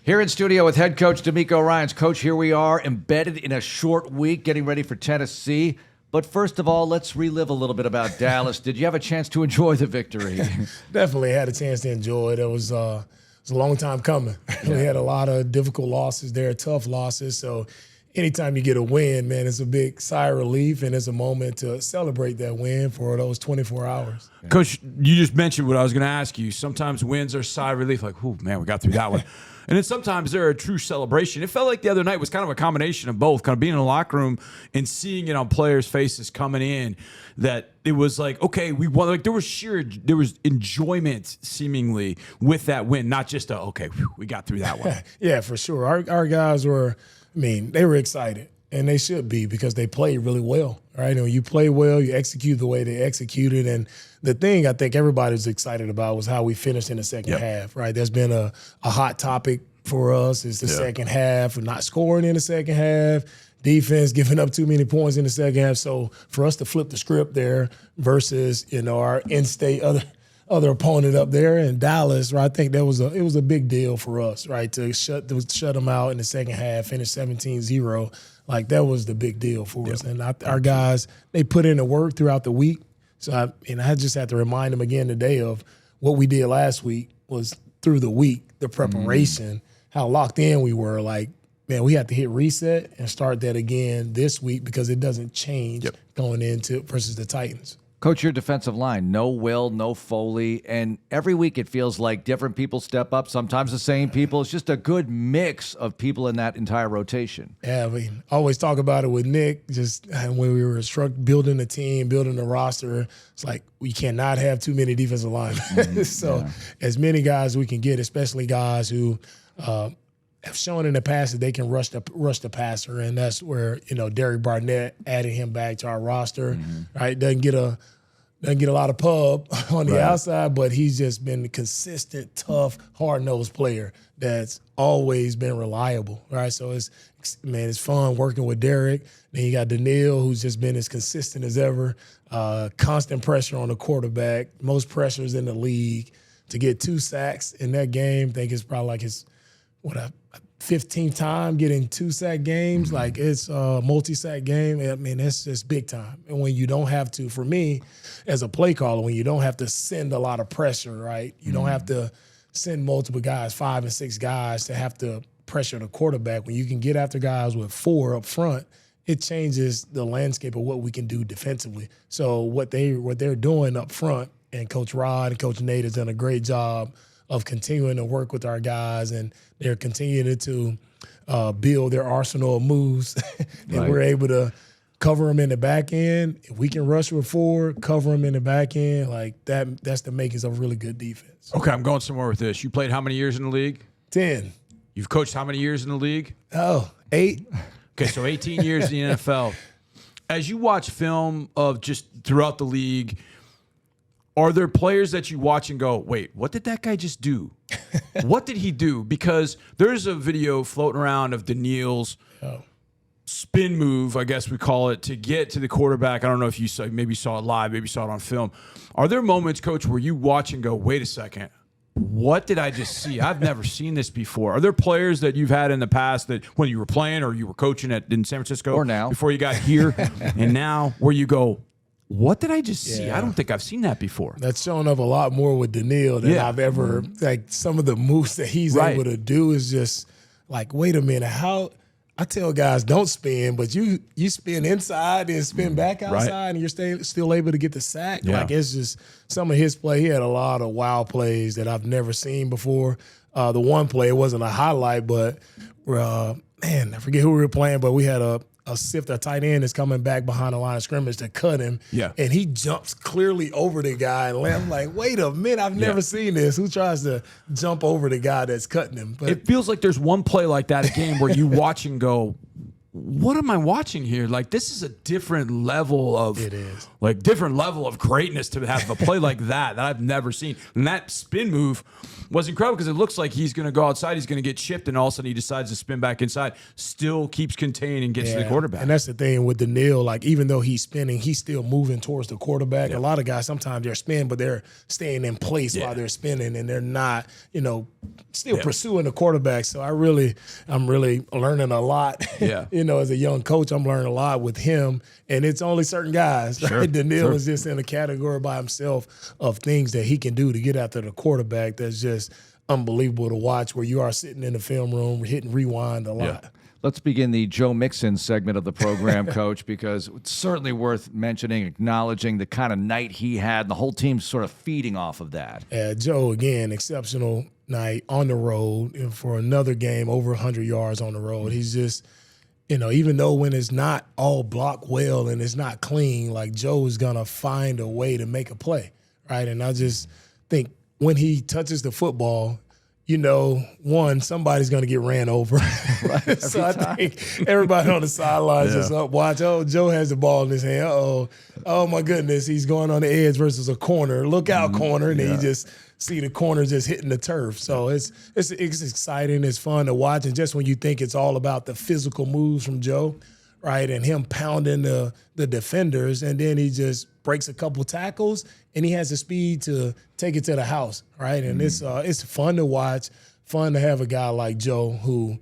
Here in studio with head coach DeMeco Ryans. Coach, here we are, embedded in a short week, getting ready for Tennessee. But first of all, let's relive a little bit about Dallas. Did you have a chance to enjoy the victory? Definitely had a chance to enjoy it. It was a long time coming. We had a lot of difficult losses there, tough losses. So anytime you get a win, man, it's a big sigh of relief, and it's a moment to celebrate that win for those 24 hours. Coach, you just mentioned what I was going to ask you. Sometimes wins are sigh of relief, like, oh, man, we got through that one. And then sometimes they're a true celebration. It felt like the other night was kind of a combination of both, kind of being in the locker room and seeing it on players' faces coming in, that it was like, okay, we won. Like there was enjoyment seemingly with that win, not just okay, we got through that one. Yeah, for sure. Our guys were, they were excited, and they should be because they played really well, right? And when you play well, you execute the way they executed. And the thing I think everybody was excited about was how we finished in the second half, right? There's been a hot topic for us is the second half, not scoring in the second half, defense giving up too many points in the second half. So for us to flip the script there versus, our in-state other opponent up there in Dallas, right? I think it was a big deal for us, right? To shut them out in the second half, finish 17-0. Like that was the big deal for us. And our guys, they put in the work throughout the week. So I just had to remind them again today of what we did last week was through the week, the preparation, how locked in we were. Like, man, we had to hit reset and start that again this week because it doesn't change going into versus the Titans. Coach, your defensive line, no Will, no Foley, and every week it feels like different people step up, sometimes the same people. It's just a good mix of people in that entire rotation. Yeah, I always talk about it with Nick, just when we were building the team, building the roster. It's like we cannot have too many defensive linemen. As many guys as we can get, especially guys who have shown in the past that they can rush the passer, and that's where Derek Barnett added him back to our roster. Right, doesn't get a lot of pub on the outside, but he's just been a consistent, tough, hard-nosed player that's always been reliable. Right, so it's fun working with Derek. Then you got Daniil, who's just been as consistent as ever. Constant pressure on the quarterback, most pressures in the league. To get 2 sacks in that game, I think it's probably like his 15th time getting 2 sack games. Like it's a multi-sack game. That's just big time. And when you don't have to, for me, as a play caller, when you don't have to send a lot of pressure, right? You don't have to send multiple guys, 5 and 6 guys to have to pressure the quarterback. When you can get after guys with 4 up front, it changes the landscape of what we can do defensively. So what they're doing up front, and Coach Rod and Coach Nate has done a great job of continuing to work with our guys, and they're continuing to build their arsenal of moves. And we're able to cover them in the back end. If we can rush with 4, cover them in the back end, like that's the makings of really good defense. Okay, I'm going somewhere with this. You played how many years in the league? 10. You've coached how many years in the league? 8. Okay, so 18 years in the NFL. As you watch film of just throughout the league, are there players that you watch and go, wait, what did that guy just do? What did he do? Because there's a video floating around of Daniil's spin move, I guess we call it, to get to the quarterback. I don't know if you maybe saw it live, maybe saw it on film. Are there moments, Coach, where you watch and go, wait a second, what did I just see? I've never seen this before. Are there players that you've had in the past that when you were playing or you were coaching in San Francisco or now before you got here and now where you go, what did I just see? I don't think I've seen that before. That's showing up a lot more with Daniil than I've ever. Like some of the moves that he's able to do is just like, wait a minute, how? I tell guys don't spin, but you spin inside and spin back outside, and you're still able to get the sack. Yeah. Like it's just some of his play. He had a lot of wild plays that I've never seen before. The one play, it wasn't a highlight, but I forget who we were playing, but we had a tight end is coming back behind the line of scrimmage to cut him. Yeah. And he jumps clearly over the guy. And I'm like, wait a minute, I've never seen this. Who tries to jump over the guy that's cutting him? But it feels like there's one play like that, a game where you watch and go, what am I watching here? Like, this is a different level of greatness to have a play like that I've never seen. And that spin move was incredible because it looks like he's going to go outside, he's going to get chipped, and all of a sudden he decides to spin back inside, still keeps contained and gets to the quarterback. And that's the thing with the Neal, like even though he's spinning, he's still moving towards the quarterback. A lot of guys, sometimes they're spinning, but they're staying in place while they're spinning, and they're not, still pursuing the quarterback. So I'm really learning a lot. As a young coach, I'm learning a lot with him. And it's only certain guys. Right? Daniil is just in a category by himself of things that he can do to get after the quarterback that's just unbelievable to watch, where you are sitting in the film room hitting rewind a lot. Let's begin the Joe Mixon segment of the program, Coach, because it's certainly worth mentioning, acknowledging the kind of night he had, and the whole team's sort of feeding off of that. Joe, again, exceptional night on the road, and for another game, over 100 yards on the road. He's just, even though when it's not all blocked well and it's not clean, like Joe is going to find a way to make a play, right? And I just think when he touches the football, somebody's going to get ran over. Right, so I think everybody on the sidelines just up watch. Oh, Joe has the ball in his hand. Oh my goodness, he's going on the edge versus a corner. Look out, corner. And then you just see the corner just hitting the turf. So it's exciting. It's fun to watch. And just when you think it's all about the physical moves from Joe, right, and him pounding the defenders, and then he just breaks a couple tackles, and he has the speed to take it to the house, right? And it's fun to watch, fun to have a guy like Joe who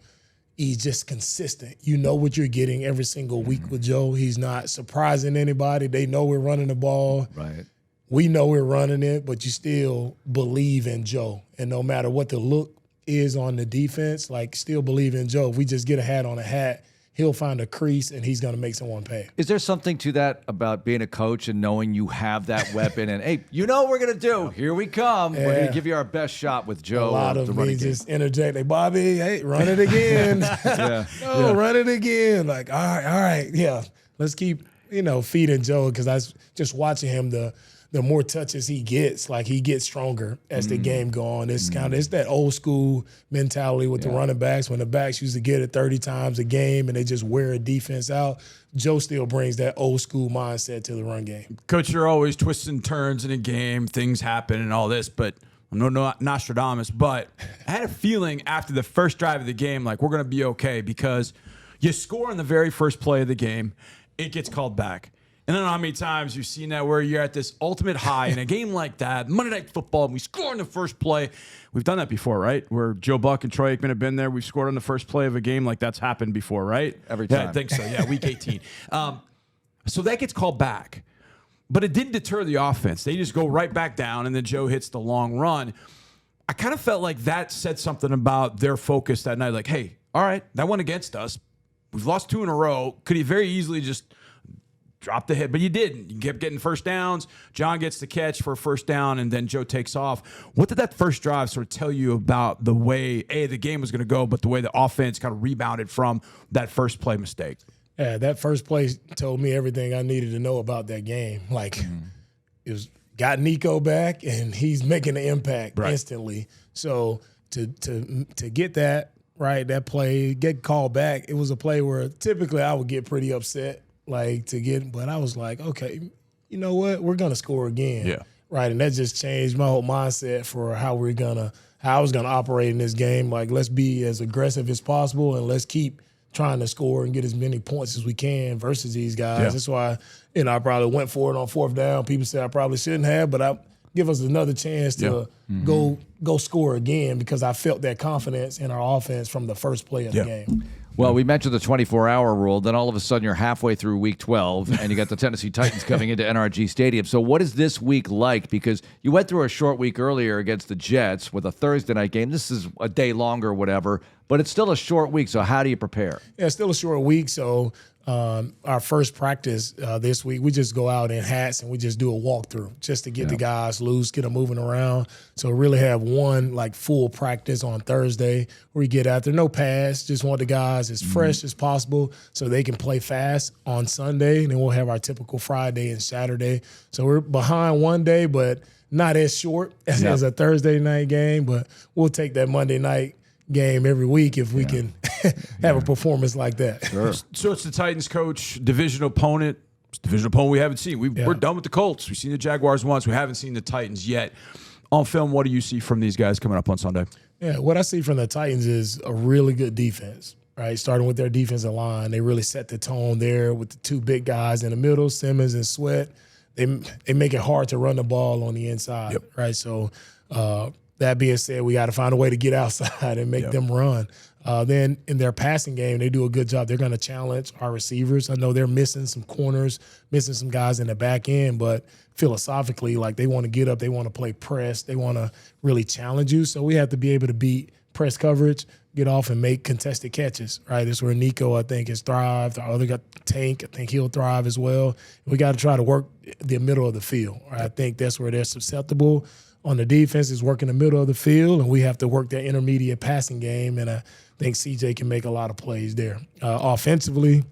he's just consistent. You know what you're getting every single week with Joe. He's not surprising anybody. They know we're running the ball. Right. We know we're running it, but you still believe in Joe. And no matter what the look is on the defense, still believe in Joe. If we just get a hat on a hat, he'll find a crease, and he's going to make someone pay. Is there something to that about being a coach and knowing you have that weapon and, hey, what we're going to do? Here we come. We're going to give you our best shot with Joe. A lot of me just interject. Hey, Bobby, hey, run it again. Run it again. All right. Yeah, let's keep, feeding Joe, because I was just watching him, the more touches he gets, he gets stronger as the game go on. It's it's that old school mentality with the running backs. When the backs used to get it 30 times a game and they just wear a defense out, Joe still brings that old school mindset to the run game. Coach, you're always twists and turns in a game. Things happen and all this, but I'm no Nostradamus, but I had a feeling after the first drive of the game, we're going to be okay, because you score on the very first play of the game, it gets called back. And I don't know how many times you've seen that, where you're at this ultimate high in a game like that, Monday Night Football, and we score in the first play. We've done that before, right? Where Joe Buck and Troy Aikman have been there. We've scored on the first play of a game. That's happened before, right? Every time. Yeah, I think so. Yeah, week 18. So that gets called back. But it didn't deter the offense. They just go right back down, and then Joe hits the long run. I kind of felt like that said something about their focus that night. Hey, all right, that went against us. We've lost 2 in a row. Could he very easily just drop the hit? But you didn't. You kept getting first downs. John gets the catch for a first down, and then Joe takes off. What did that first drive sort of tell you about the way, the game was going to go, but the way the offense kind of rebounded from that first play mistake? Yeah, that first play told me everything I needed to know about that game. It was got Nico back, and he's making an impact instantly. So to get that, right, that play, get called back, it was a play where typically I would get pretty upset. But I was like, okay, you know what? We're gonna score again. Yeah. Right. And that just changed my whole mindset for how I was gonna operate in this game. Let's be as aggressive as possible, and let's keep trying to score and get as many points as we can versus these guys. Yeah. That's why, I probably went for it on 4th down. People say I probably shouldn't have, but give us another chance to go score again, because I felt that confidence in our offense from the first play of the game. Well, we mentioned the 24-hour rule. Then all of a sudden you're halfway through Week 12, and you got the Tennessee Titans coming into NRG Stadium. So what is this week like? Because you went through a short week earlier against the Jets with a Thursday night game. This is a day longer, whatever, but it's still a short week. So how do you prepare? Yeah, it's still a short week. So our first practice this week, we just go out in hats and we just do a walkthrough just to get the guys loose, get them moving around. So we really have one full practice on Thursday where we get out there, no pass, just want the guys as fresh as possible so they can play fast on Sunday. And then we'll have our typical Friday and Saturday. So we're behind one day, but not as short as a Thursday night game. But we'll take that Monday night game every week if we can have a performance like that. Sure. So it's the Titans coach, divisional opponent. It's the divisional opponent we haven't seen. We're done with the Colts. We've seen the Jaguars once. We haven't seen the Titans yet. On film, what do you see from these guys coming up on Sunday? Yeah, what I see from the Titans is a really good defense, right? Starting with their defensive line. They really set the tone there with the two big guys in the middle, Simmons and Sweat. They make it hard to run the ball on the inside, right? So that being said, we got to find a way to get outside and make them run. Then in their passing game, they do a good job. They're going to challenge our receivers. I know they're missing some corners, missing some guys in the back end, but philosophically, like they want to get up, they want to play press, they want to really challenge you. So we have to be able to beat press coverage, get off and make contested catches, right? That's where Nico, I think, has thrived. Our other guy, Tank, I think he'll thrive as well. We got to try to work the middle of the field. Right? I think that's where they're susceptible. On the defense is working the middle of the field, and we have to work that intermediate passing game, and I think CJ can make a lot of plays there. Offensively,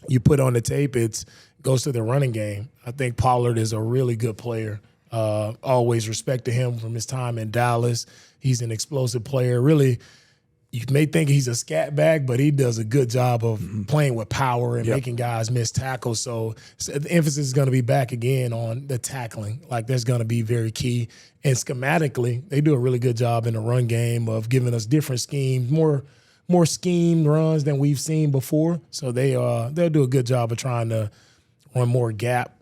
you put on the tape, it goes to the running game. I think Pollard is a really good player. Always respected him from his time in Dallas. He's an explosive player. Really, you may think he's a scat back, but he does a good job of playing with power and making guys miss tackles. So the emphasis is going to be back again on the tackling. Like that's going to be very key. And schematically, they do a really good job in the run game of giving us different schemes, more schemed runs than we've seen before. So they'll do a good job of trying to run more gap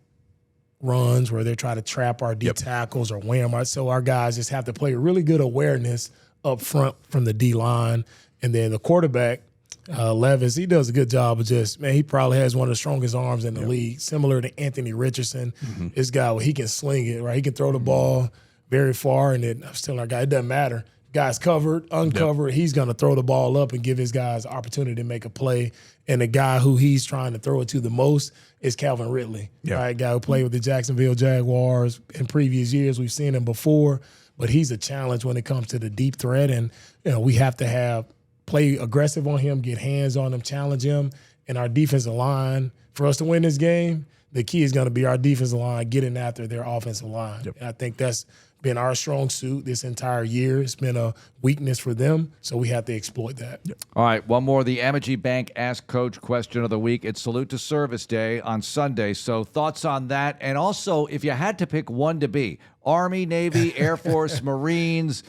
runs where they're trying to trap our D tackles or wham. So our guys just have to play really good awareness up front from the D-line. And then the quarterback, Levis, he does a good job of he probably has one of the strongest arms in the league, similar to Anthony Richardson. This guy, he can sling it, right? He can throw the ball very far, and then I'm still our guy. It doesn't matter. Guy's covered, uncovered. He's going to throw the ball up and give his guys opportunity to make a play. And the guy who he's trying to throw it to the most is Calvin Ridley, right? Guy who played with the Jacksonville Jaguars in previous years. We've seen him before, but he's a challenge when it comes to the deep threat. And, we have to play aggressive on him, get hands on him, challenge him. And our defensive line, for us to win this game, the key is going to be our defensive line getting after their offensive line. And I think that's been our strong suit this entire year. It's been a weakness for them, so we have to exploit that. All right, one more. The Amegy Bank Ask Coach question of the week. It's Salute to Service Day on Sunday. So thoughts on that? And also, if you had to pick one to be, Army, Navy, Air Force, Marines,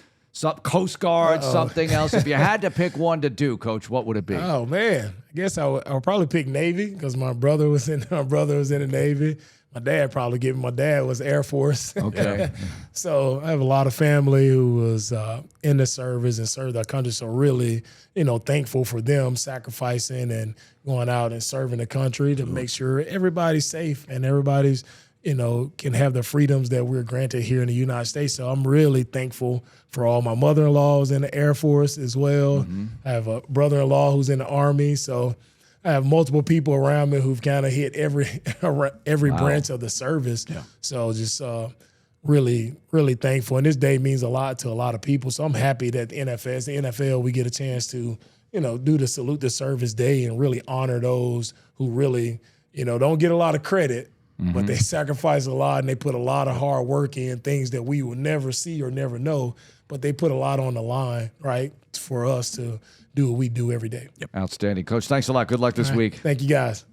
Coast Guard, something else. If you had to pick one to do, Coach, what would it be? Oh, man. I guess I would probably pick Navy because my brother was in the Navy. My dad my dad was Air Force. Okay. So I have a lot of family who was in the service and served our country. So really, thankful for them sacrificing and going out and serving the country to make sure everybody's safe and everybody's, can have the freedoms that we're granted here in the United States. So I'm really thankful for all my mother-in-laws in the Air Force as well. I have a brother-in-law who's in the Army. So I have multiple people around me who've kind of hit every branch of the service. So just really, really thankful. And this day means a lot to a lot of people. So I'm happy that the NFL, we get a chance to, do the Salute the Service Day and really honor those who really, don't get a lot of credit, but they sacrifice a lot and they put a lot of hard work in, things that we will never see or never know, but they put a lot on the line, right, for us to do what we do every day. Outstanding. Coach, thanks a lot. Good luck this week. Thank you, guys.